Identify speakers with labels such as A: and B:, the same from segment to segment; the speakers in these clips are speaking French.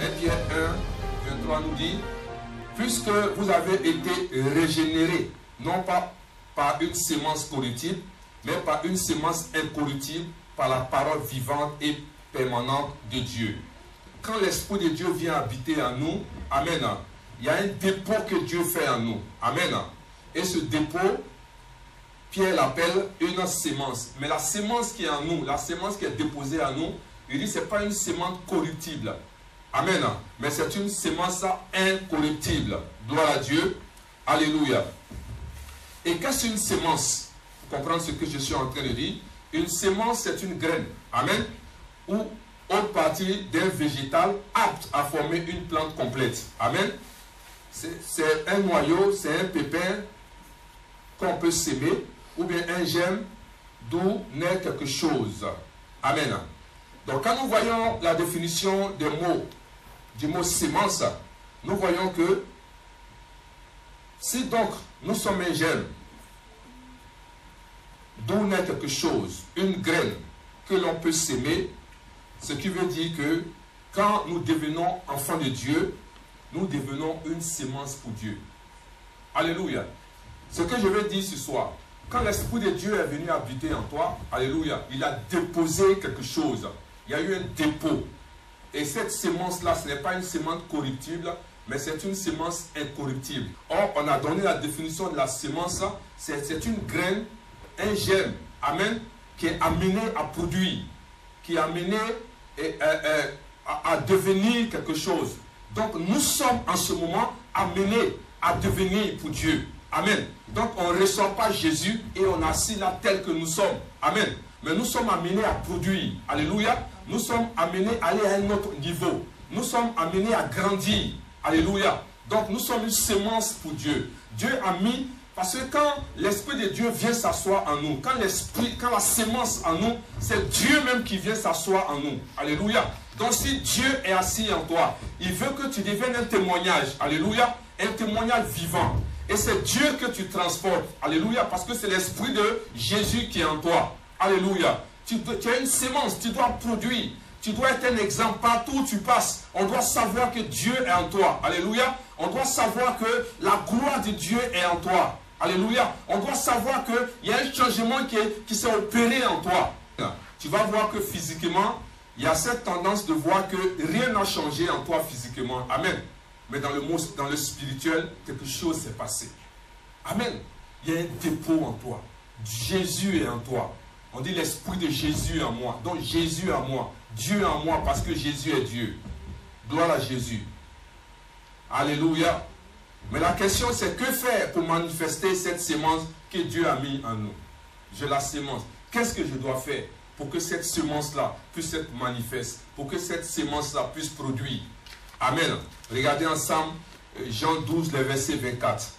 A: 1 Pierre 1, 23 nous dit, puisque vous avez été régénérés, non pas par une sémence corruptible, mais par une sémence incorruptible, par la parole vivante et permanente de Dieu. Quand l'Esprit de Dieu vient habiter en nous, amen, il y a un dépôt que Dieu fait en nous, amen. Et ce dépôt, Pierre l'appelle une sémence. Mais la sémence qui est en nous, la sémence qui est déposée en nous, il dit ce n'est pas une sémence corruptible. Amen. Mais c'est une sémence incorruptible. Gloire à Dieu. Alléluia. Et qu'est-ce qu'une sémence? Pour comprendre ce que je suis en train de dire, une sémence, c'est une graine. Amen. Ou autre partie d'un végétal apte à former une plante complète. Amen. C'est un noyau, c'est un pépin qu'on peut s'aimer, ou bien un germe d'où naît quelque chose. Amen. Donc quand nous voyons la définition des mots, du mot sémence, nous voyons que si donc nous sommes un germe d'où naît quelque chose, une graine que l'on peut s'aimer, ce qui veut dire que quand nous devenons enfants de Dieu, nous devenons une sémence pour Dieu. Alléluia. Ce que je veux dire ce soir, quand l'Esprit de Dieu est venu habiter en toi, alléluia, il a déposé quelque chose. Il y a eu un dépôt. Et cette sémence-là, ce n'est pas une sémence corruptible, mais c'est une sémence incorruptible. Or, on a donné la définition de la sémence, c'est une graine, un germe, amen, qui est amené à produire, qui est amené à devenir quelque chose. Donc, nous sommes en ce moment amenés à devenir pour Dieu. Amen. Donc, on ne reçoit pas Jésus et on est assis là tel que nous sommes. Amen. Mais nous sommes amenés à produire. Alléluia. Nous sommes amenés à aller à un autre niveau. Nous sommes amenés à grandir. Alléluia. Donc, nous sommes une sémence pour Dieu. Dieu a mis, parce que quand l'Esprit de Dieu vient s'asseoir en nous, quand la sémence en nous, c'est Dieu même qui vient s'asseoir en nous. Alléluia. Donc, si Dieu est assis en toi, il veut que tu deviennes un témoignage. Alléluia. Un témoignage vivant. Et c'est Dieu que tu transportes. Alléluia. Parce que c'est l'Esprit de Jésus qui est en toi. Alléluia. Tu as une sémence, tu dois produire. Tu dois être un exemple partout où tu passes. On doit savoir que Dieu est en toi. Alléluia. On doit savoir que la gloire de Dieu est en toi. Alléluia. On doit savoir qu'il y a un changement qui s'est opéré en toi. Tu vas voir que physiquement, il y a cette tendance de voir que rien n'a changé en toi physiquement. Amen. Mais dans le spirituel, quelque chose s'est passé. Amen. Il y a un dépôt en toi. Jésus est en toi. On dit l'Esprit de Jésus en moi. Donc Jésus en moi. Dieu en moi parce que Jésus est Dieu. Gloire à Jésus. Alléluia. Mais la question c'est que faire pour manifester cette sémence que Dieu a mis en nous? Je la sémence. Qu'est-ce que je dois faire pour que cette sémence-là puisse être manifeste? Pour que cette sémence-là puisse produire? Amen. Regardez ensemble Jean 12, le verset 24.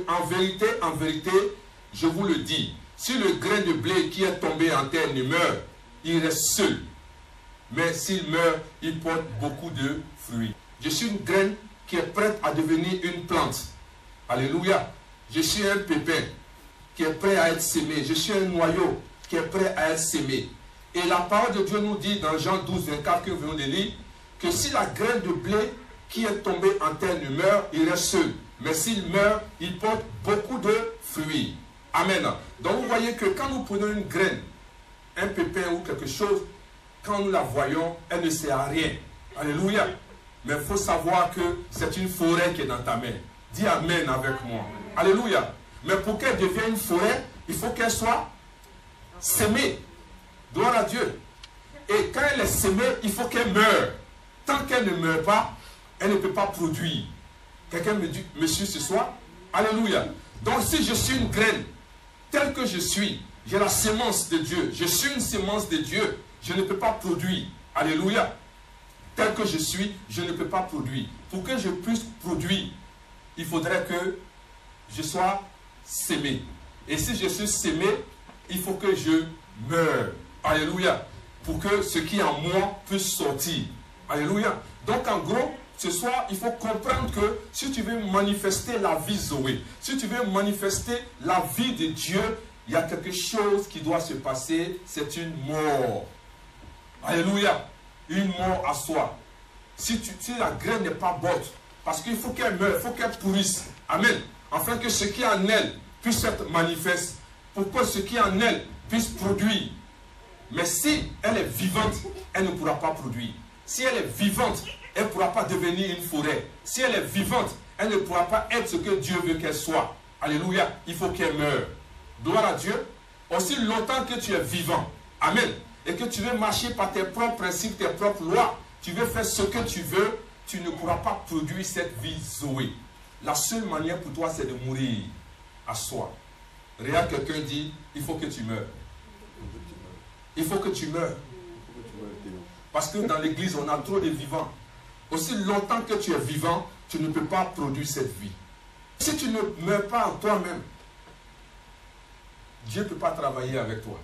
A: En vérité, je vous le dis, si le grain de blé qui est tombé en terre ne meurt, il reste seul. Mais s'il meurt, il porte beaucoup de fruits. Je suis une graine qui est prête à devenir une plante. Alléluia. Je suis un pépin qui est prêt à être sémé. Je suis un noyau qui est prêt à être sémé. Et la parole de Dieu nous dit dans Jean 12, 24 que nous venons de lire, que si la graine de blé qui est tombée en terre ne meurt, il reste seul. Mais s'il meurt, il porte beaucoup de fruits. Amen. Donc vous voyez que quand nous prenons une graine, un pépin ou quelque chose, quand nous la voyons, elle ne sert à rien. Alléluia. Mais il faut savoir que c'est une forêt qui est dans ta main. Dis Amen avec moi. Alléluia. Mais pour qu'elle devienne une forêt, il faut qu'elle soit sémée. Gloire à Dieu. Et quand elle est sémée, il faut qu'elle meure. Tant qu'elle ne meurt pas, elle ne peut pas produire. Quelqu'un me dit, monsieur, ce soir, alléluia. Donc si je suis une graine, telle que je suis, j'ai la sémence de Dieu. Je suis une sémence de Dieu. Je ne peux pas produire. Alléluia. Tel que je suis, je ne peux pas produire. Pour que je puisse produire, il faudrait que je sois sémé. Et si je suis sémé, il faut que je meure. Alléluia. Pour que ce qui est en moi puisse sortir. Alléluia. Donc en gros, ce soir, il faut comprendre que si tu veux manifester la vie Zoé, si tu veux manifester la vie de Dieu, il y a quelque chose qui doit se passer, c'est une mort. Alléluia. Une mort à soi. si la graine n'est pas bonne, parce qu'il faut qu'elle meure, il faut qu'elle pourrisse. Amen. Afin que ce qui est en elle puisse être manifeste, pour que ce qui est en elle puisse produire. Mais si elle est vivante, elle ne pourra pas produire. Si elle est vivante, elle ne pourra pas devenir une forêt. Si elle est vivante, elle ne pourra pas être ce que Dieu veut qu'elle soit. Alléluia. Il faut qu'elle meure. Gloire à Dieu. Aussi longtemps que tu es vivant. Amen. Et que tu veux marcher par tes propres principes, tes propres lois. Tu veux faire ce que tu veux. Tu ne pourras pas produire cette vie Zoé. La seule manière pour toi, c'est de mourir à soi. Regarde, quelqu'un dit, il faut que tu meurs. Il faut que tu meurs. Parce que dans l'église, on a trop de vivants. Aussi longtemps que tu es vivant, tu ne peux pas produire cette vie. Si tu ne meurs pas en toi-même, Dieu ne peut pas travailler avec toi.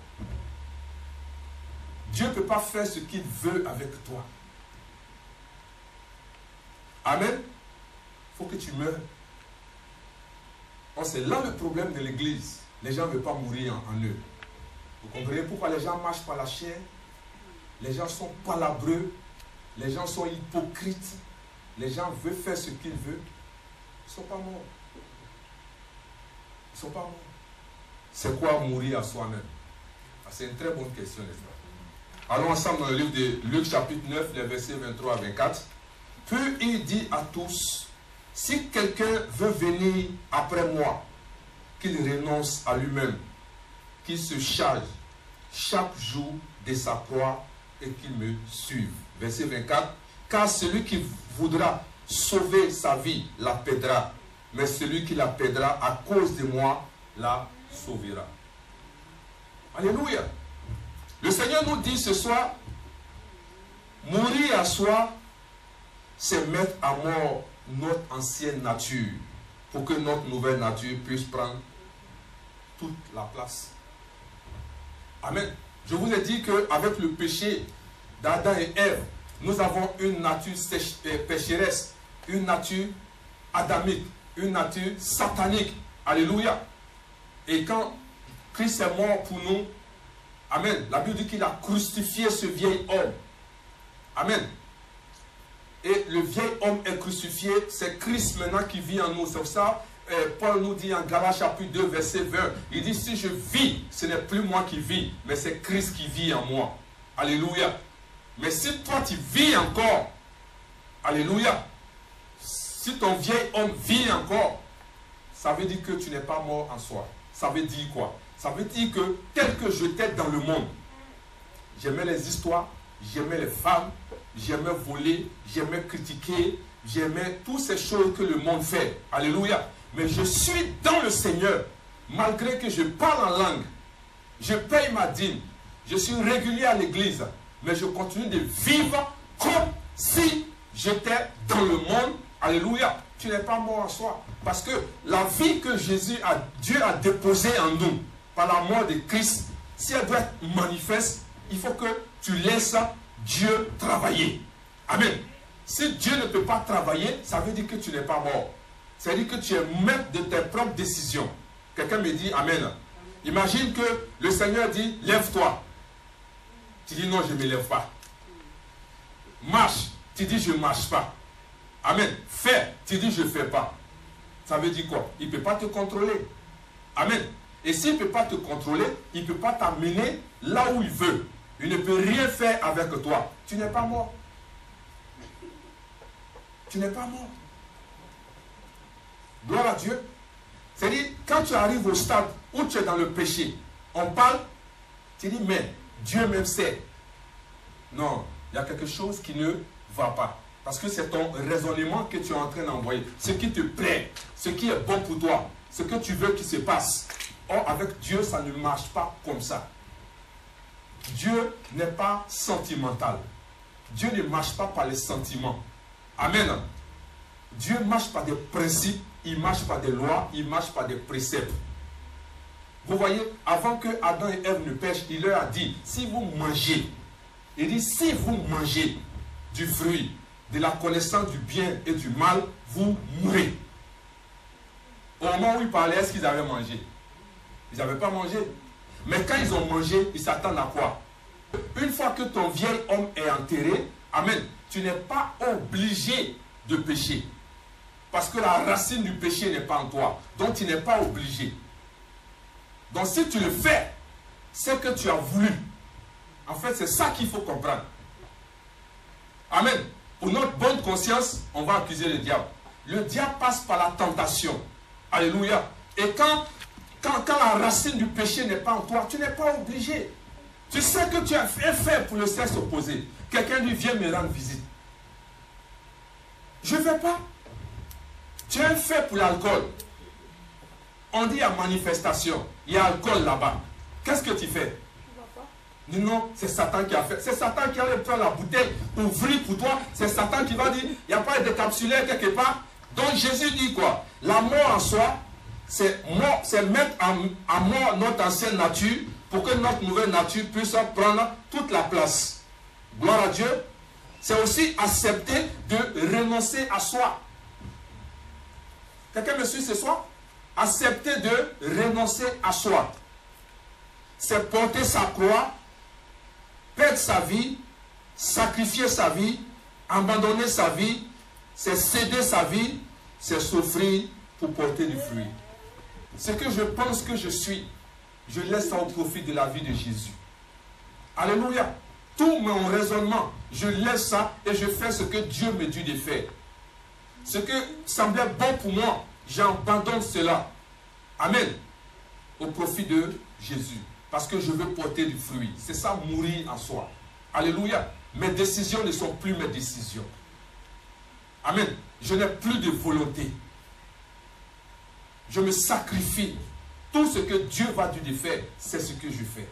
A: Dieu ne peut pas faire ce qu'il veut avec toi. Amen. Il faut que tu meurs. C'est là le problème de l'église. Les gens ne veulent pas mourir en eux. Vous comprenez pourquoi les gens marchent par la chair? Les gens sont palabreux. Les gens sont hypocrites. Les gens veulent faire ce qu'ils veulent. Ils ne sont pas morts. Ils ne sont pas morts. C'est quoi mourir à soi-même? C'est une très bonne question, n'est-ce pas? Allons ensemble dans le livre de Luc chapitre 9, les versets 23 à 24. Puis il dit à tous, si quelqu'un veut venir après moi, qu'il renonce à lui-même, qu'il se charge chaque jour de sa croix et qu'il me suive. Verset 24. Car celui qui voudra sauver sa vie la perdra, mais celui qui la perdra à cause de moi la sauvera. Alléluia. Le Seigneur nous dit ce soir, mourir à soi, c'est mettre à mort notre ancienne nature pour que notre nouvelle nature puisse prendre toute la place. Amen. Je vous ai dit qu'avec le péché d'Adam et Ève, nous avons une nature pécheresse, une nature adamique, une nature satanique. Alléluia. Et quand Christ est mort pour nous, amen, la Bible dit qu'il a crucifié ce vieil homme. Amen. Et le vieil homme est crucifié, c'est Christ maintenant qui vit en nous. C'est pour ça, Paul nous dit en Galates chapitre 2, verset 20, il dit, si je vis, ce n'est plus moi qui vis, mais c'est Christ qui vit en moi. Alléluia. Mais si toi tu vis encore, alléluia, si ton vieil homme vit encore, ça veut dire que tu n'es pas mort en soi. Ça veut dire quoi? Ça veut dire que tel que j'étais dans le monde, j'aimais les histoires, j'aimais les femmes, j'aimais voler, j'aimais critiquer, j'aimais toutes ces choses que le monde fait. Alléluia. Mais je suis dans le Seigneur, malgré que je parle en langue, je paye ma dîme, je suis régulier à l'église, mais je continue de vivre comme si j'étais dans le monde. Alléluia. Tu n'es pas mort en soi. Parce que la vie que Dieu a déposée en nous, par la mort de Christ, si elle doit être manifeste, il faut que tu laisses Dieu travailler. Amen. Si Dieu ne peut pas travailler, ça veut dire que tu n'es pas mort. Ça veut dire que tu es maître de tes propres décisions. Quelqu'un me dit Amen. Imagine que le Seigneur dit, lève-toi. Tu dis non, je ne me lève pas. Marche. Tu dis je ne marche pas. Amen. Fais. Tu dis je ne fais pas. Ça veut dire quoi? Il ne peut pas te contrôler. Amen. Et s'il ne peut pas te contrôler, il ne peut pas t'amener là où il veut. Il ne peut rien faire avec toi. Tu n'es pas mort. Tu n'es pas mort. Gloire à Dieu. C'est-à-dire, quand tu arrives au stade où tu es dans le péché, on parle, tu dis, mais Dieu même sait. Non, il y a quelque chose qui ne va pas. Parce que c'est ton raisonnement que tu es en train d'envoyer. Ce qui te plaît, ce qui est bon pour toi, ce que tu veux qu'il se passe. Or, avec Dieu, ça ne marche pas comme ça. Dieu n'est pas sentimental. Dieu ne marche pas par les sentiments. Amen. Dieu marche par des principes, il marche par des lois, il marche par des préceptes. Vous voyez, avant que Adam et Ève ne pêchent, il leur a dit, si vous mangez, il dit, si vous mangez du fruit, de la connaissance du bien et du mal, vous mourrez. Au moment où il parlait, est-ce qu'ils avaient mangé? Ils n'avaient pas mangé. Mais quand ils ont mangé, ils s'attendent à quoi? Une fois que ton vieil homme est enterré, amen, tu n'es pas obligé de pécher. Parce que la racine du péché n'est pas en toi. Donc tu n'es pas obligé. Donc si tu le fais, c'est que tu as voulu. En fait, c'est ça qu'il faut comprendre. Amen. Pour notre bonne conscience, on va accuser le diable. Le diable passe par la tentation. Alléluia. Et quand la racine du péché n'est pas en toi, tu n'es pas obligé. Tu sais que tu as fait pour le sexe opposé. Quelqu'un lui vient me rendre visite. Je ne vais pas. Tu as fait pour l'alcool. On dit à manifestation, il y a alcool là-bas. Qu'est-ce que tu fais? Non, c'est Satan qui a fait. C'est Satan qui allait prendre la bouteille, ouvrir pour toi. C'est Satan qui va dire, il n'y a pas de décapsulaire quelque part. Donc Jésus dit quoi? La mort en soi, c'est mettre à mort notre ancienne nature pour que notre nouvelle nature puisse prendre toute la place. Gloire à Dieu. C'est aussi accepter de renoncer à soi. Quelqu'un me suit ce soir? Accepter de renoncer à soi. C'est porter sa croix, perdre sa vie, sacrifier sa vie, abandonner sa vie, c'est céder sa vie, c'est souffrir pour porter du fruit. Ce que je pense que je suis, je laisse ça au profit de la vie de Jésus. Alléluia. Tout mon raisonnement, je laisse ça et je fais ce que Dieu me dit de faire. Ce que semblait bon pour moi, j'abandonne cela. Amen. Au profit de Jésus. Parce que je veux porter du fruit. C'est ça, mourir en soi. Alléluia. Mes décisions ne sont plus mes décisions. Amen. Je n'ai plus de volonté. Je me sacrifie. Tout ce que Dieu va dire de faire, c'est ce que je fais.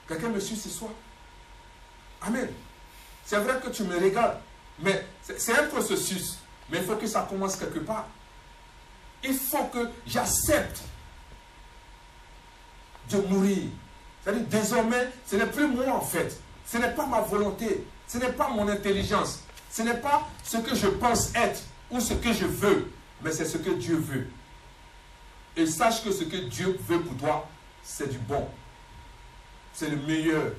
A: Quelqu'un me suit ce soir? Amen. C'est vrai que tu me regardes. Mais c'est un processus. Mais il faut que ça commence quelque part. Il faut que j'accepte de mourir. C'est-à-dire, désormais, ce n'est plus moi en fait. Ce n'est pas ma volonté. Ce n'est pas mon intelligence. Ce n'est pas ce que je pense être ou ce que je veux. Mais c'est ce que Dieu veut. Et sache que ce que Dieu veut pour toi, c'est du bon. C'est le meilleur.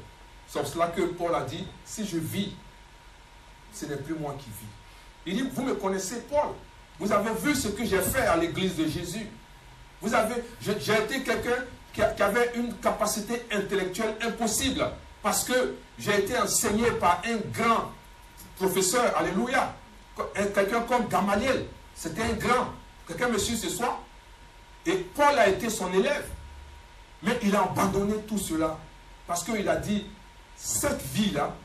A: C'est pour cela que Paul a dit, si je vis, ce n'est plus moi qui vis. Il dit, vous me connaissez, Paul. Vous avez vu ce que j'ai fait à l'église de Jésus. J'ai été quelqu'un qui avait une capacité intellectuelle impossible. Parce que j'ai été enseigné par un grand professeur. Alléluia. Quelqu'un comme Gamaliel. C'était un grand. Quelqu'un me suit ce soir. Et Paul a été son élève. Mais il a abandonné tout cela. Parce qu'il a dit, cette vie-là,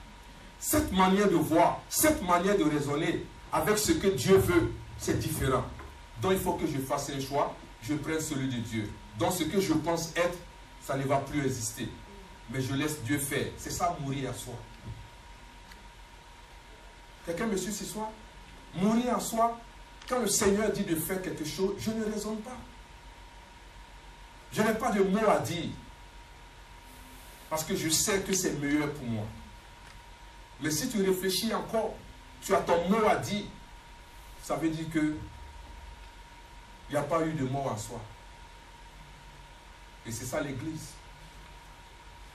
A: cette manière de voir, cette manière de raisonner, avec ce que Dieu veut, c'est différent. Donc il faut que je fasse un choix, je prenne celui de Dieu. Donc ce que je pense être, ça ne va plus exister. Mais je laisse Dieu faire. C'est ça, mourir à soi. Quelqu'un me suit ce soir? Mourir à soi, quand le Seigneur dit de faire quelque chose, je ne raisonne pas. Je n'ai pas de mots à dire. Parce que je sais que c'est meilleur pour moi. Mais si tu réfléchis encore, tu as ton mot à dire, ça veut dire que il n'y a pas eu de mort en soi. Et c'est ça l'église.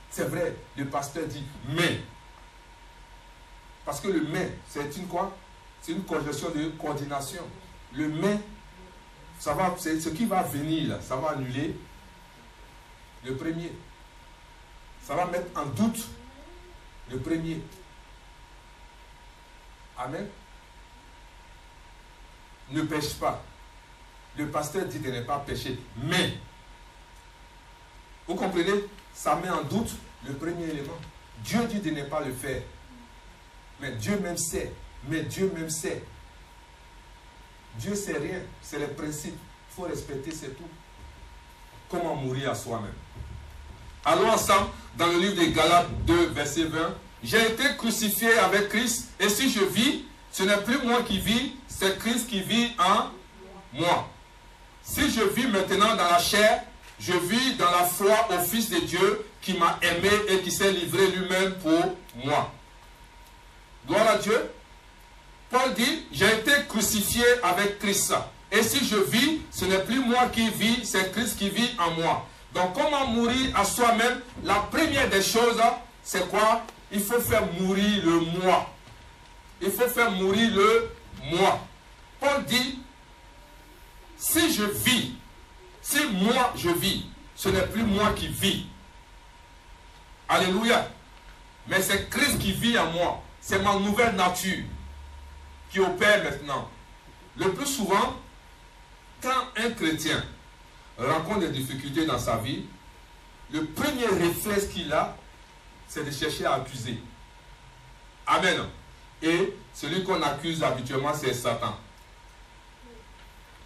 A: C'est vrai, le pasteur dit mais. Parce que le mais, c'est une quoi? C'est une conjonction de coordination. Le mais, c'est ce qui va venir là, ça va annuler le premier. Ça va mettre en doute le premier. Amen. Ne pêche pas. Le pasteur dit de ne pas pécher. Mais, vous comprenez, ça met en doute le premier élément. Dieu dit de ne pas le faire. Mais Dieu même sait. Mais Dieu même sait. Dieu sait rien. C'est le principe. Il faut respecter, c'est tout. Comment mourir à soi-même. Allons ensemble dans le livre de Galates 2, verset 20. J'ai été crucifié avec Christ, et si je vis, ce n'est plus moi qui vis, c'est Christ qui vit en moi. Si je vis maintenant dans la chair, je vis dans la foi au Fils de Dieu qui m'a aimé et qui s'est livré lui-même pour moi. Gloire à Dieu. Paul dit, j'ai été crucifié avec Christ. Et si je vis, ce n'est plus moi qui vis, c'est Christ qui vit en moi. Donc comment mourir à soi-même? La première des choses, c'est quoi? Il faut faire mourir le moi. Il faut faire mourir le moi. Paul dit, si je vis, si moi je vis, ce n'est plus moi qui vis. Alléluia. Mais c'est Christ qui vit en moi. C'est ma nouvelle nature qui opère maintenant. Le plus souvent, quand un chrétien rencontre des difficultés dans sa vie, le premier réflexe qu'il a, c'est de chercher à accuser. Amen. Et celui qu'on accuse habituellement, c'est Satan.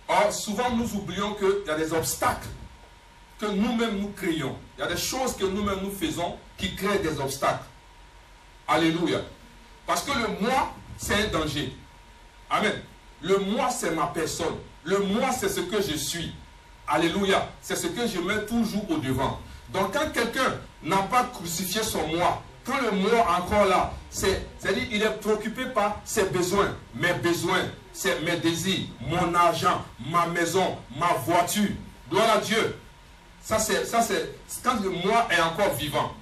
A: Or, souvent nous oublions qu'il y a des obstacles que nous-mêmes nous créons. Il y a des choses que nous-mêmes nous faisons qui créent des obstacles. Alléluia. Parce que le moi, c'est un danger. Amen. Le moi, c'est ma personne. Le moi, c'est ce que je suis. Alléluia. C'est ce que je mets toujours au devant. Donc quand quelqu'un n'a pas crucifié son moi, quand le moi encore là, c'est-à-dire il est préoccupé par ses besoins, c'est mes désirs, mon argent, ma maison, ma voiture. Gloire à Dieu. Ça c'est quand le moi est encore vivant.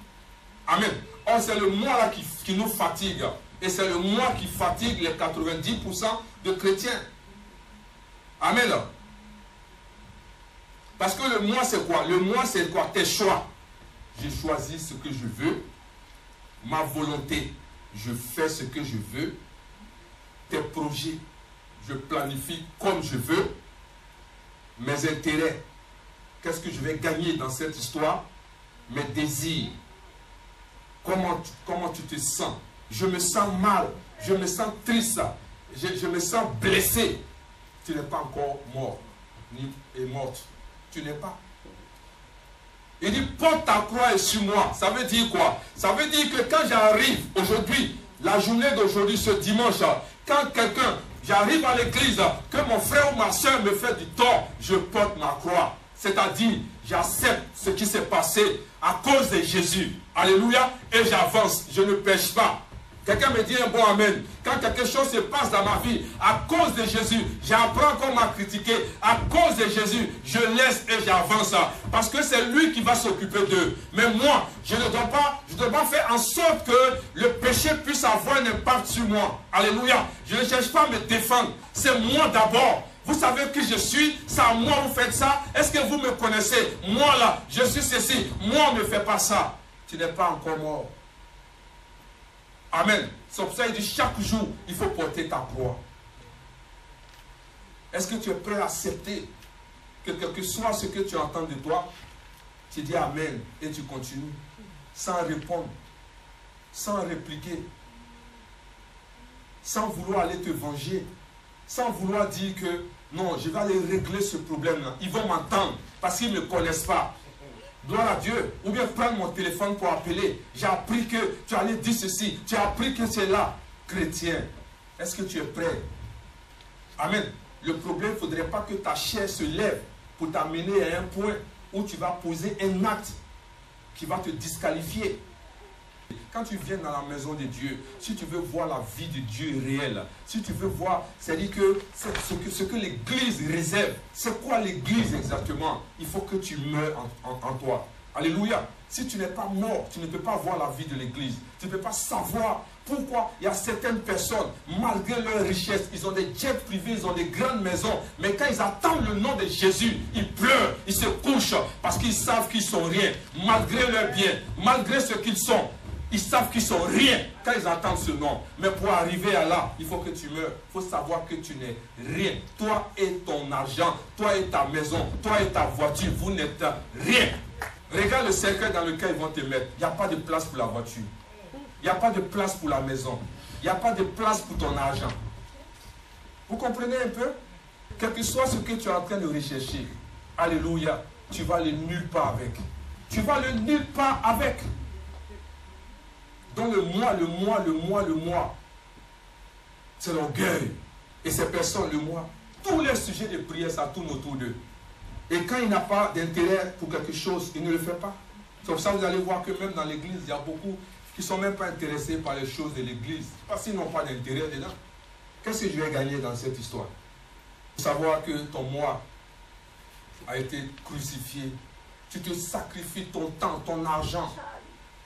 A: Amen. Or c'est le moi là qui nous fatigue. Et c'est le moi qui fatigue les 90% de chrétiens. Amen. Parce que le moi c'est quoi? Le moi c'est quoi? Tes choix. J'ai choisi ce que je veux. Ma volonté, je fais ce que je veux. Tes projets, je planifie comme je veux. Mes intérêts, qu'est-ce que je vais gagner dans cette histoire? Mes désirs, comment tu te sens? Je me sens mal, je me sens triste, je me sens blessé. Tu n'es pas encore mort, ni est morte. Tu n'es pas. Il dit, porte ta croix et suis-moi. Ça veut dire quoi? Ça veut dire que quand j'arrive aujourd'hui, la journée d'aujourd'hui, ce dimanche, quand j'arrive à l'église, que mon frère ou ma soeur me fait du tort, je porte ma croix. C'est-à-dire, j'accepte ce qui s'est passé à cause de Jésus. Alléluia. Et j'avance, je ne pêche pas. Quelqu'un me dit un bon amen. Quand quelque chose se passe dans ma vie, à cause de Jésus, j'apprends qu'on m'a critiqué. À cause de Jésus, je laisse et j'avance. Parce que c'est lui qui va s'occuper d'eux. Mais moi, je ne dois pas faire en sorte que le péché puisse avoir un impact sur moi. Alléluia. Je ne cherche pas à me défendre. C'est moi d'abord. Vous savez qui je suis, c'est à moi vous faites ça. Est-ce que vous me connaissez? Moi là, je suis ceci. Moi, on ne fait pas ça. Tu n'es pas encore mort. Amen. C'est pour ça qu'il dit chaque jour, il faut porter ta croix. Est-ce que tu es prêt à accepter que quel que soit ce que tu entends de toi, tu dis Amen et tu continues sans répondre, sans répliquer, sans vouloir aller te venger, sans vouloir dire que non, je vais aller régler ce problème-là. Ils vont m'entendre parce qu'ils ne me connaissent pas. Gloire à Dieu. Ou bien prendre mon téléphone pour appeler. J'ai appris que tu allais dire ceci. Tu as appris que c'est là. Chrétien, est-ce que tu es prêt? Amen. Le problème, il ne faudrait pas que ta chair se lève pour t'amener à un point où tu vas poser un acte qui va te disqualifier. Quand tu viens dans la maison de Dieu, si tu veux voir la vie de Dieu réelle, si tu veux voir, c'est-à-dire que ce que l'Église réserve, c'est quoi l'Église exactement? Il faut que tu meurs en toi. Alléluia. Si tu n'es pas mort, tu ne peux pas voir la vie de l'Église. Tu ne peux pas savoir pourquoi il y a certaines personnes, malgré leur richesse, ils ont des jets privés, ils ont des grandes maisons, mais quand ils attendent le nom de Jésus, ils pleurent, ils se couchent, parce qu'ils savent qu'ils sont rien, malgré leurs biens, malgré ce qu'ils sont. Ils savent qu'ils sont rien quand ils entendent ce nom. Mais pour arriver à là, il faut que tu meurs. Il faut savoir que tu n'es rien. Toi et ton argent, toi et ta maison, toi et ta voiture, vous n'êtes rien. Regarde le cercueil dans lequel ils vont te mettre. Il n'y a pas de place pour la voiture. Il n'y a pas de place pour la maison. Il n'y a pas de place pour ton argent. Vous comprenez un peu? Quel que soit ce que tu es en train de rechercher, alléluia, tu vas aller nulle part avec. Tu vas aller nulle part avec. Donc le moi, c'est l'orgueil. Et ces personnes, le moi, tous les sujets de prière, ça tourne autour d'eux. Et quand il n'a pas d'intérêt pour quelque chose, il ne le fait pas. C'est pour ça que vous allez voir que même dans l'église, il y a beaucoup qui ne sont même pas intéressés par les choses de l'église. Parce qu'ils n'ont pas d'intérêt dedans. Qu'est-ce que je vais gagner dans cette histoire? Il faut savoir que ton moi a été crucifié. Tu te sacrifies ton temps, ton argent.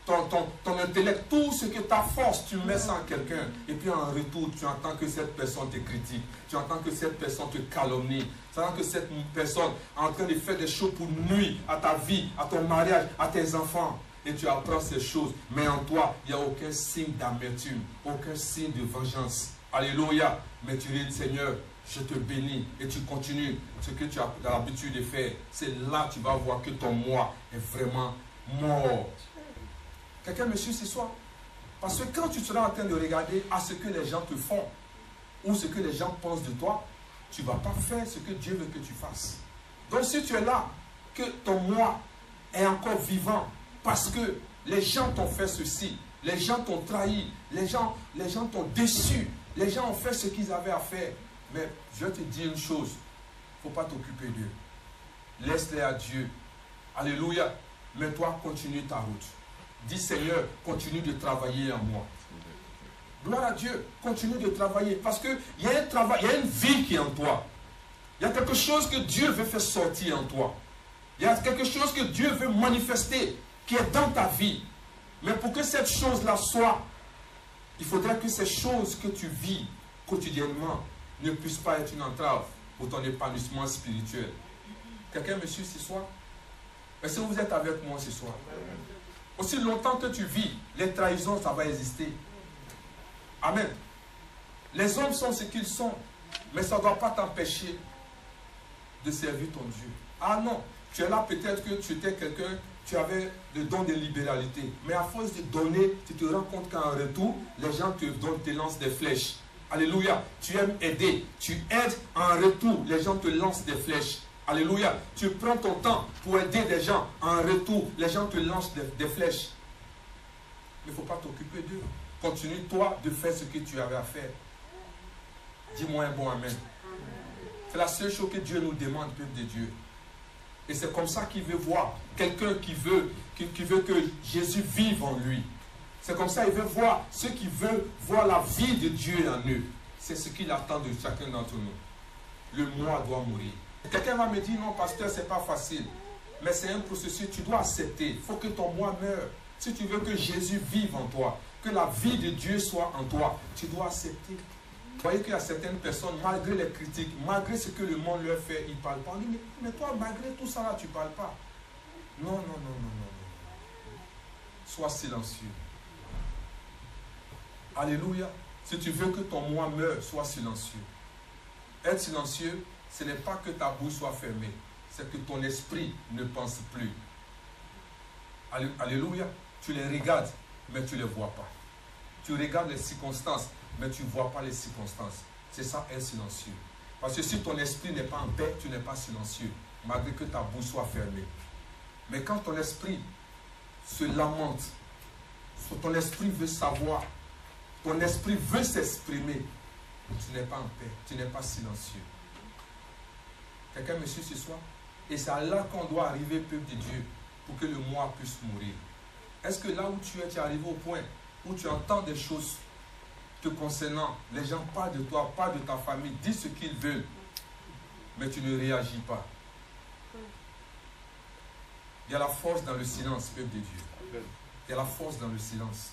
A: ton intellect, tout ce que ta force, tu mets ça en quelqu'un. Et puis en retour, tu entends que cette personne te critique. Tu entends que cette personne te calomnie. Tu entends que cette personne est en train de faire des choses pour nuire à ta vie, à ton mariage, à tes enfants. Et tu apprends ces choses. Mais en toi, il n'y a aucun signe d'amertume, aucun signe de vengeance. Alléluia. Mais tu dis, Seigneur, je te bénis. Et tu continues ce que tu as l'habitude de faire. C'est là que tu vas voir que ton moi est vraiment mort. Quelqu'un me suit ce soir? Parce que quand tu seras en train de regarder à ce que les gens te font, ou ce que les gens pensent de toi, tu ne vas pas faire ce que Dieu veut que tu fasses. Donc si tu es là, que ton moi est encore vivant, parce que les gens t'ont fait ceci, les gens t'ont trahi, les gens t'ont déçu, les gens ont fait ce qu'ils avaient à faire. Mais je te dis une chose, il ne faut pas t'occuper d'eux. Laisse-les à Dieu. Alléluia. Mais toi, continue ta route. Dis, Seigneur, continue de travailler en moi. Gloire à Dieu, continue de travailler. Parce qu'il y a un travail, il y a une vie qui est en toi. Il y a quelque chose que Dieu veut faire sortir en toi. Il y a quelque chose que Dieu veut manifester, qui est dans ta vie. Mais pour que cette chose-là soit, il faudrait que ces choses que tu vis quotidiennement ne puissent pas être une entrave pour ton épanouissement spirituel. Quelqu'un me suit ce soir? Est-ce que vous êtes avec moi ce soir? Aussi longtemps que tu vis, les trahisons, ça va exister. Amen. Les hommes sont ce qu'ils sont, mais ça ne doit pas t'empêcher de servir ton Dieu. Ah non, tu es là peut-être que tu étais quelqu'un, tu avais le don de libéralité. Mais à force de donner, tu te rends compte qu'en retour, les gens te lancent des flèches. Alléluia. Tu aimes aider. Tu aides en retour, les gens te lancent des flèches. Alléluia. Tu prends ton temps pour aider des gens. En retour, les gens te lancent des flèches. Il ne faut pas t'occuper d'eux. Continue, toi, de faire ce que tu avais à faire. Dis-moi un bon amen. C'est la seule chose que Dieu nous demande, peuple de Dieu. Et c'est comme ça qu'il veut voir. Quelqu'un qui veut que Jésus vive en lui. C'est comme ça qu'il veut voir ceux qui veulent voir la vie de Dieu en eux. C'est ce qu'il attend de chacun d'entre nous. Le moi doit mourir. Quelqu'un va me dire, non, pasteur, c'est pas facile. Mais c'est un processus, tu dois accepter. Il faut que ton moi meure. Si tu veux que Jésus vive en toi, que la vie de Dieu soit en toi, tu dois accepter. Vous voyez qu'il y a certaines personnes, malgré les critiques, malgré ce que le monde leur fait, ils ne parlent pas. On dit, mais toi, malgré tout ça là, tu ne parles pas. Non, non, non, non, non. Sois silencieux. Alléluia. Si tu veux que ton moi meure, sois silencieux. Être silencieux, ce n'est pas que ta bouche soit fermée, c'est que ton esprit ne pense plus. Alléluia. Tu les regardes, mais tu ne les vois pas. Tu regardes les circonstances, mais tu ne vois pas les circonstances. C'est ça, être silencieux. Parce que si ton esprit n'est pas en paix, tu n'es pas silencieux, malgré que ta bouche soit fermée. Mais quand ton esprit se lamente, ton esprit veut savoir, ton esprit veut s'exprimer, tu n'es pas en paix, tu n'es pas silencieux. Quelqu'un me suit ce soir? Et c'est là qu'on doit arriver, peuple de Dieu, pour que le moi puisse mourir. Est-ce que là où tu es arrivé au point où tu entends des choses te concernant, les gens parlent de toi, parlent de ta famille, disent ce qu'ils veulent, mais tu ne réagis pas? Il y a la force dans le silence, peuple de Dieu. Il y a la force dans le silence.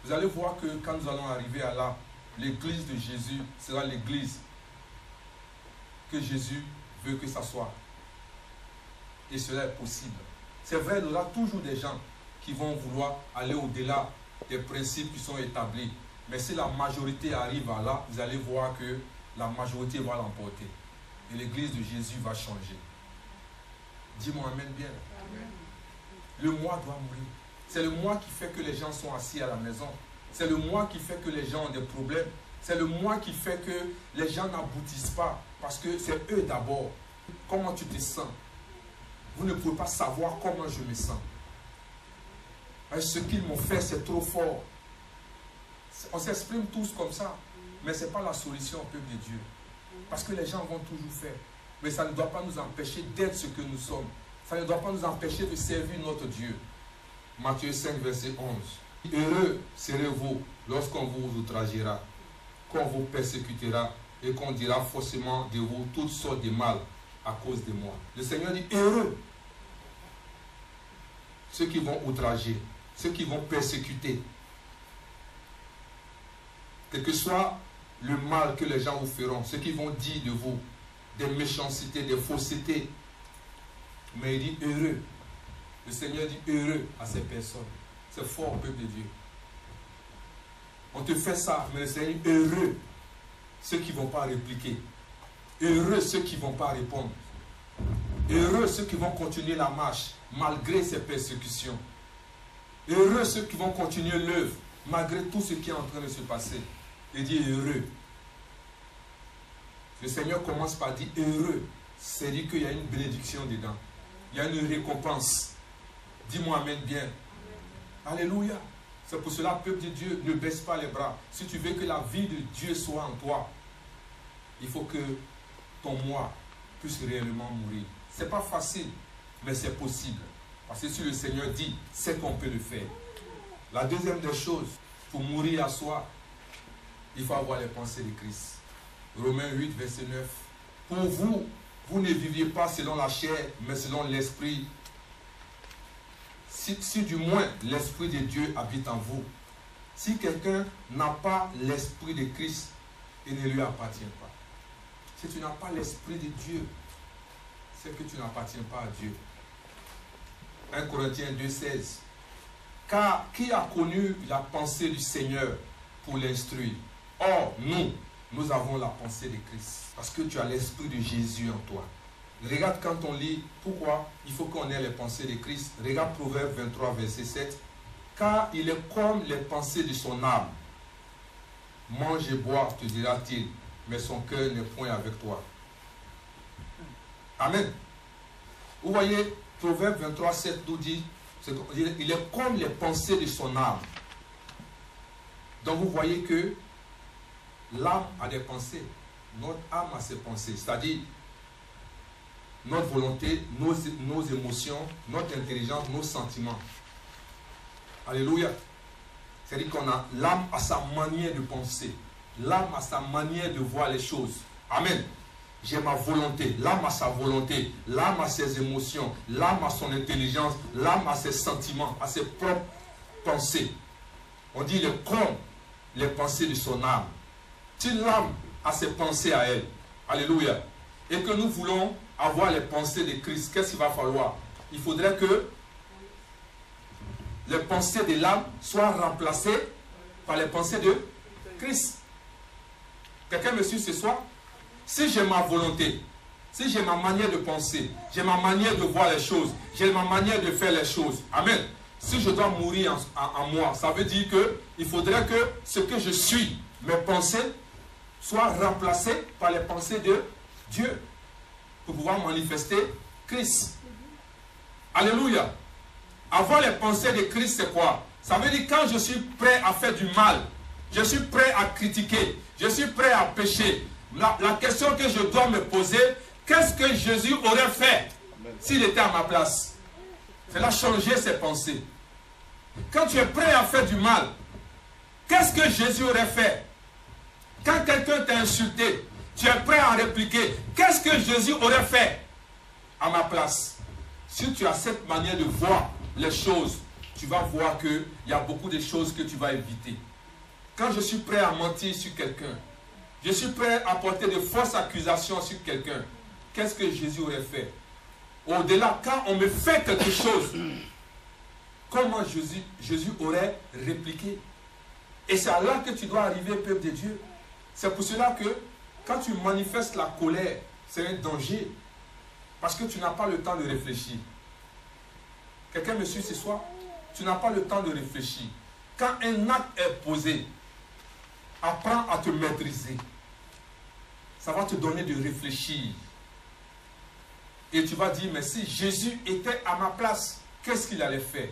A: Vous allez voir que quand nous allons arriver à là, l'église de Jésus sera l'église que Jésus veut que ça soit. Et cela est possible. C'est vrai, il y aura toujours des gens qui vont vouloir aller au-delà des principes qui sont établis. Mais si la majorité arrive à là, vous allez voir que la majorité va l'emporter. Et l'église de Jésus va changer. Dis-moi amen bien. Amen. Le moi doit mourir. C'est le moi qui fait que les gens sont assis à la maison. C'est le moi qui fait que les gens ont des problèmes. C'est le moi qui fait que les gens n'aboutissent pas. Parce que c'est eux d'abord. Comment tu te sens? Vous ne pouvez pas savoir comment je me sens. Ce qu'ils m'ont fait, c'est trop fort. On s'exprime tous comme ça. Mais ce n'est pas la solution au peuple de Dieu. Parce que les gens vont toujours faire. Mais ça ne doit pas nous empêcher d'être ce que nous sommes. Ça ne doit pas nous empêcher de servir notre Dieu. Matthieu 5, verset 11. Heureux serez-vous lorsqu'on vous outragera, qu'on vous persécutera et qu'on dira faussement de vous toutes sortes de mal à cause de moi. Le Seigneur dit heureux ceux qui vont outrager. ceux qui vont persécuter. Quel que soit le mal que les gens vous feront, ceux qui vont dire de vous des méchancetés, des faussetés. Mais il dit heureux. Le Seigneur dit heureux à ces personnes. C'est fort au peuple de Dieu. On te fait ça, mais le Seigneur dit heureux ceux qui ne vont pas répliquer. Heureux ceux qui ne vont pas répondre. Heureux ceux qui vont continuer la marche malgré ces persécutions. Heureux ceux qui vont continuer l'œuvre malgré tout ce qui est en train de se passer. Il dit heureux. Le Seigneur commence par dire heureux. C'est-à-dire qu'il y a une bénédiction dedans. Il y a une récompense. Dis-moi amen bien. Alléluia. C'est pour cela, peuple de Dieu, ne baisse pas les bras. Si tu veux que la vie de Dieu soit en toi, il faut que ton moi puisse réellement mourir. Ce n'est pas facile, mais c'est possible. Parce que si le Seigneur dit, c'est qu'on peut le faire. La deuxième des choses, pour mourir à soi, il faut avoir les pensées de Christ. Romains 8, verset 9. Pour vous, vous ne viviez pas selon la chair, mais selon l'esprit. Si du moins l'esprit de Dieu habite en vous. Si quelqu'un n'a pas l'esprit de Christ, il ne lui appartient pas. Si tu n'as pas l'esprit de Dieu, c'est que tu n'appartiens pas à Dieu. 1 Corinthiens 2, 16. Car qui a connu la pensée du Seigneur pour l'instruire? Or, nous avons la pensée de Christ. Parce que tu as l'esprit de Jésus en toi. Regarde quand on lit, pourquoi il faut qu'on ait les pensées de Christ. Regarde Proverbe 23, verset 7. Car il est comme les pensées de son âme. Mange et bois, te dira-t-il, mais son cœur n'est point avec toi. Amen. Vous voyez, Proverbe 23, 7 nous dit, il est comme les pensées de son âme. Donc vous voyez que l'âme a des pensées. Notre âme a ses pensées. C'est-à-dire, notre volonté, nos émotions, notre intelligence, nos sentiments. Alléluia. C'est-à-dire qu'on a l'âme à sa manière de penser. L'âme à sa manière de voir les choses. Amen. J'ai ma volonté. L'âme a sa volonté. L'âme a ses émotions. L'âme a son intelligence. L'âme a ses sentiments, a ses propres pensées. On dit le comme les pensées de son âme. Si l'âme a ses pensées à elle, alléluia, et que nous voulons avoir les pensées de Christ, qu'est-ce qu'il va falloir? Il faudrait que les pensées de l'âme soient remplacées par les pensées de Christ. Quelqu'un me suit ce soir? Si j'ai ma volonté, si j'ai ma manière de penser, j'ai ma manière de voir les choses, j'ai ma manière de faire les choses, amen. Si je dois mourir en moi, ça veut dire qu'il faudrait que ce que je suis, mes pensées, soient remplacées par les pensées de Dieu pour pouvoir manifester Christ. Alléluia. Avoir les pensées de Christ, c'est quoi? Ça veut dire quand je suis prêt à faire du mal, je suis prêt à critiquer, je suis prêt à pécher. La question que je dois me poser, qu'est-ce que Jésus aurait fait s'il était à ma place? C'est là changer ses pensées. Quand tu es prêt à faire du mal, qu'est-ce que Jésus aurait fait? Quand quelqu'un t'a insulté, tu es prêt à répliquer. Qu'est-ce que Jésus aurait fait à ma place? Si tu as cette manière de voir les choses, tu vas voir qu'il y a beaucoup de choses que tu vas éviter. Quand je suis prêt à mentir sur quelqu'un, je suis prêt à porter de fausses accusations sur quelqu'un, qu'est-ce que Jésus aurait fait? Au-delà, quand on me fait quelque chose, comment Jésus aurait répliqué? Et c'est là que tu dois arriver, peuple de Dieu. C'est pour cela que quand tu manifestes la colère, c'est un danger. Parce que tu n'as pas le temps de réfléchir. Quelqu'un me suit ce soir? Tu n'as pas le temps de réfléchir. Quand un acte est posé, apprends à te maîtriser. Ça va te donner de réfléchir. Et tu vas dire, mais si Jésus était à ma place, qu'est-ce qu'il allait faire?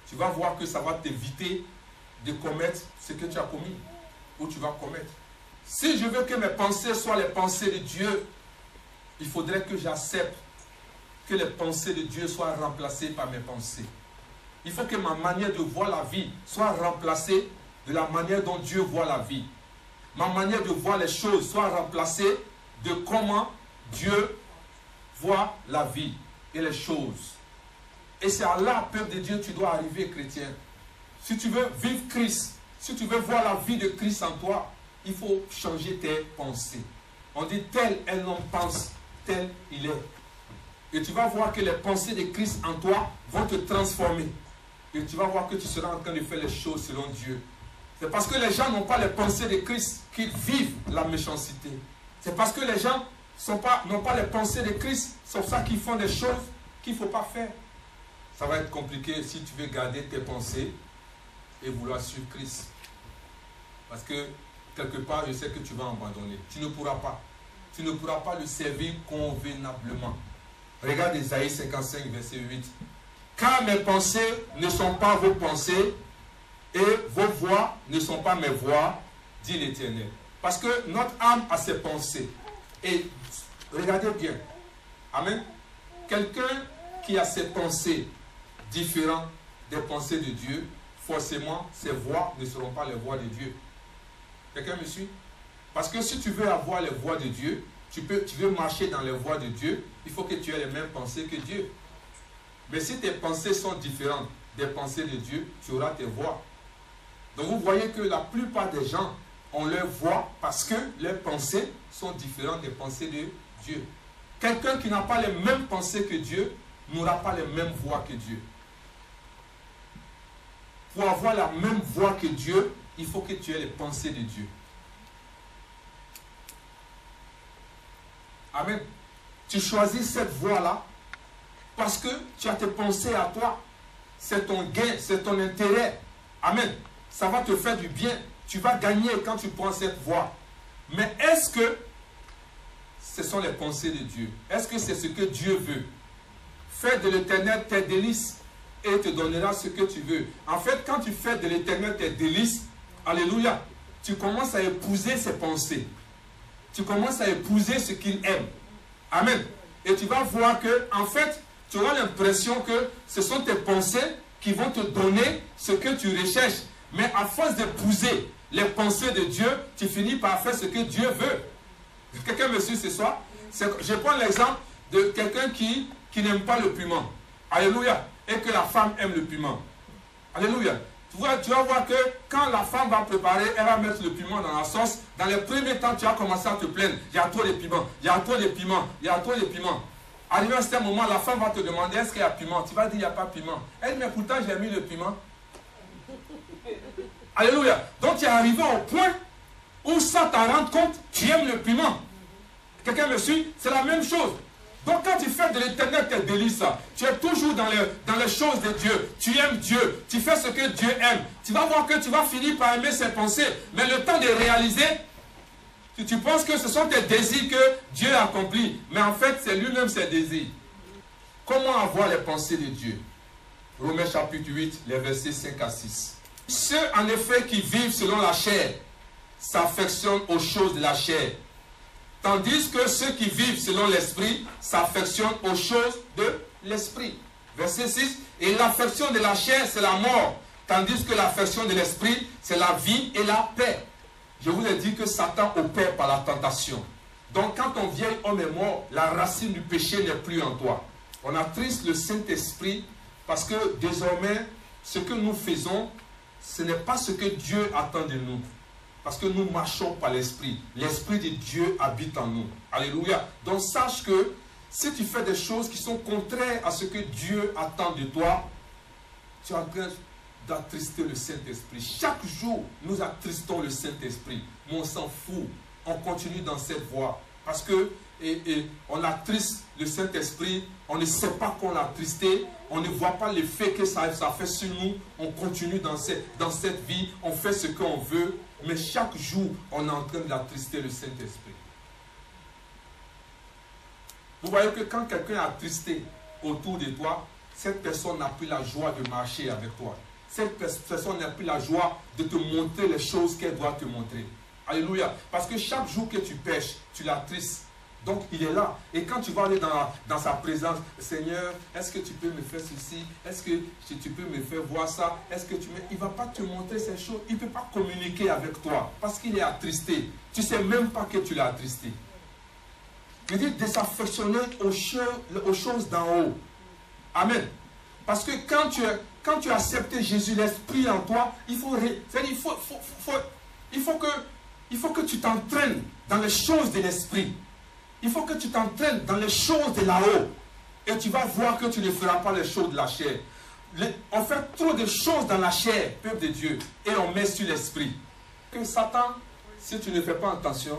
A: Tu vas voir que ça va t'éviter de commettre ce que tu as commis ou tu vas commettre. Si je veux que mes pensées soient les pensées de Dieu, il faudrait que j'accepte que les pensées de Dieu soient remplacées par mes pensées. Il faut que ma manière de voir la vie soit remplacée de la manière dont Dieu voit la vie. Ma manière de voir les choses soit remplacée de comment Dieu voit la vie et les choses. Et c'est à là, peuple de Dieu, tu dois arriver, chrétien. Si tu veux vivre Christ, si tu veux voir la vie de Christ en toi, il faut changer tes pensées. On dit tel un homme pense, tel il est. Et tu vas voir que les pensées de Christ en toi vont te transformer. Et tu vas voir que tu seras en train de faire les choses selon Dieu. C'est parce que les gens n'ont pas les pensées de Christ qu'ils vivent la méchanceté. C'est parce que les gens n'ont pas les pensées de Christ. C'est pour ça qu'ils font des choses qu'il ne faut pas faire. Ça va être compliqué si tu veux garder tes pensées et vouloir suivre Christ. Parce que quelque part, je sais que tu vas abandonner. Tu ne pourras pas. Tu ne pourras pas le servir convenablement. Regarde Isaïe 55, verset 8. Car mes pensées ne sont pas vos pensées et vos voix ne sont pas mes voix, dit l'Éternel. Parce que notre âme a ses pensées. Et regardez bien. Amen. Quelqu'un qui a ses pensées différentes des pensées de Dieu, forcément, ses voix ne seront pas les voix de Dieu. Quelqu'un me suit? Parce que si tu veux avoir les voix de Dieu, tu veux marcher dans les voies de Dieu, il faut que tu aies les mêmes pensées que Dieu. Mais si tes pensées sont différentes des pensées de Dieu, tu auras tes voix. Donc vous voyez que la plupart des gens ont leur voix parce que leurs pensées sont différentes des pensées de Dieu. Quelqu'un qui n'a pas les mêmes pensées que Dieu n'aura pas les mêmes voix que Dieu. Pour avoir la même voix que Dieu, il faut que tu aies les pensées de Dieu. Amen. Tu choisis cette voie-là parce que tu as tes pensées à toi. C'est ton gain, c'est ton intérêt. Amen. Ça va te faire du bien. Tu vas gagner quand tu prends cette voie. Mais est-ce que ce sont les pensées de Dieu? Est-ce que c'est ce que Dieu veut? Fais de l'Éternel tes délices et il te donnera ce que tu veux. En fait, quand tu fais de l'Éternel tes délices, alléluia, tu commences à épouser ses pensées. Tu commences à épouser ce qu'il aime. Amen. Et tu vas voir que, en fait, tu auras l'impression que ce sont tes pensées qui vont te donner ce que tu recherches. Mais à force d'épouser les pensées de Dieu, tu finis par faire ce que Dieu veut. Quelqu'un me suit ce soir? Je prends l'exemple de quelqu'un qui n'aime pas le piment. Alléluia. Et que la femme aime le piment. Alléluia. Tu vas voir que quand la femme va préparer, elle va mettre le piment dans la sauce. Dans les premiers temps, tu vas commencer à te plaindre. Il y a trop de piment, il y a trop de piment, il y a trop de piment. Arrivé à un certain moment, la femme va te demander est-ce qu'il y a piment? Tu vas dire il n'y a pas piment. Elle dit mais pourtant j'ai mis le piment. Alléluia. Donc tu es arrivé au point où sans t'en rendre compte, tu aimes le piment. Quelqu'un me suit? C'est la même chose. Donc quand tu fais de l'Éternel tes délices, tu es toujours dans les choses de Dieu. Tu aimes Dieu. Tu fais ce que Dieu aime. Tu vas voir que tu vas finir par aimer ses pensées. Mais le temps de réaliser, tu penses que ce sont tes désirs que Dieu accomplit. Mais en fait, c'est lui-même ses désirs. Comment avoir les pensées de Dieu? Romains chapitre 8, les versets 5 à 6. Ceux en effet qui vivent selon la chair s'affectionnent aux choses de la chair. Tandis que ceux qui vivent selon l'esprit s'affectionnent aux choses de l'esprit. Verset 6. Et l'affection de la chair, c'est la mort. Tandis que l'affection de l'esprit, c'est la vie et la paix. Je vous ai dit que Satan opère par la tentation. Donc quand ton vieil homme est mort, la racine du péché n'est plus en toi. On attriste le Saint-Esprit parce que désormais, ce que nous faisons, ce n'est pas ce que Dieu attend de nous. Parce que nous marchons par l'Esprit. L'Esprit de Dieu habite en nous. Alléluia. Donc sache que si tu fais des choses qui sont contraires à ce que Dieu attend de toi, tu es en train d'attrister le Saint-Esprit. Chaque jour, nous attristons le Saint-Esprit. Mais on s'en fout. On continue dans cette voie. Parce que on attriste le Saint-Esprit. On ne sait pas qu'on l'a attristé. On ne voit pas l'effet que ça fait sur nous. On continue dans cette vie. On fait ce qu'on veut. Mais chaque jour, on est en train d'attrister le Saint-Esprit. Vous voyez que quand quelqu'un est attristé autour de toi, cette personne n'a plus la joie de marcher avec toi. Cette personne n'a plus la joie de te montrer les choses qu'elle doit te montrer. Alléluia. Parce que chaque jour que tu pêches, tu l'attristes. Donc il est là. Et quand tu vas aller dans sa présence, Seigneur, est-ce que tu peux me faire ceci? Est-ce que tu peux me faire voir ça? Est-ce que il ne va pas te montrer ces choses. Il ne peut pas communiquer avec toi. Parce qu'il est attristé. Tu ne sais même pas que tu l'as attristé. Il dit de s'affectionner aux choses d'en haut. Amen. Parce que quand quand tu as accepté Jésus, l'Esprit en toi, il faut que tu t'entraînes dans les choses de l'Esprit. Il faut que tu t'entraînes dans les choses de là-haut. Et tu vas voir que tu ne feras pas les choses de la chair. On fait trop de choses dans la chair, peuple de Dieu, et on met sur l'Esprit. Que Satan, si tu ne fais pas attention,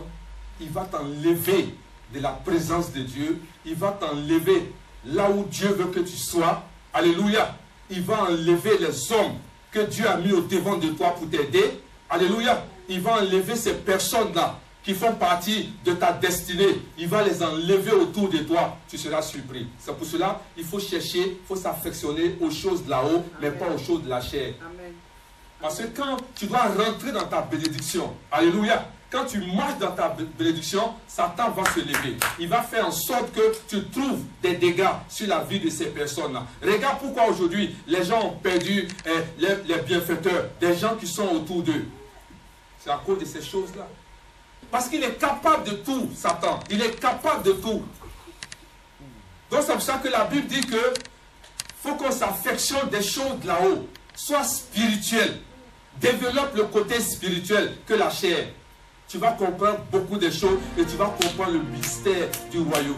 A: il va t'enlever de la présence de Dieu. Il va t'enlever là où Dieu veut que tu sois. Alléluia. Il va enlever les hommes que Dieu a mis au devant de toi pour t'aider. Alléluia. Il va enlever ces personnes-là qui font partie de ta destinée. Il va les enlever autour de toi. Tu seras surpris. C'est pour cela qu'il faut chercher, il faut s'affectionner aux choses de là-haut, mais pas aux choses de la chair. Amen. Parce que quand tu dois rentrer dans ta bénédiction, alléluia, quand tu marches dans ta bénédiction, Satan va se lever. Il va faire en sorte que tu trouves des dégâts sur la vie de ces personnes-là. Regarde pourquoi aujourd'hui les gens ont perdu les bienfaiteurs, des gens qui sont autour d'eux. C'est à cause de ces choses-là. Parce qu'il est capable de tout, Satan. Il est capable de tout. Donc c'est pour ça que la Bible dit que faut qu'on s'affectionne des choses de là-haut. Sois spirituel. Développe le côté spirituel que la chair. Tu vas comprendre beaucoup de choses et tu vas comprendre le mystère du royaume.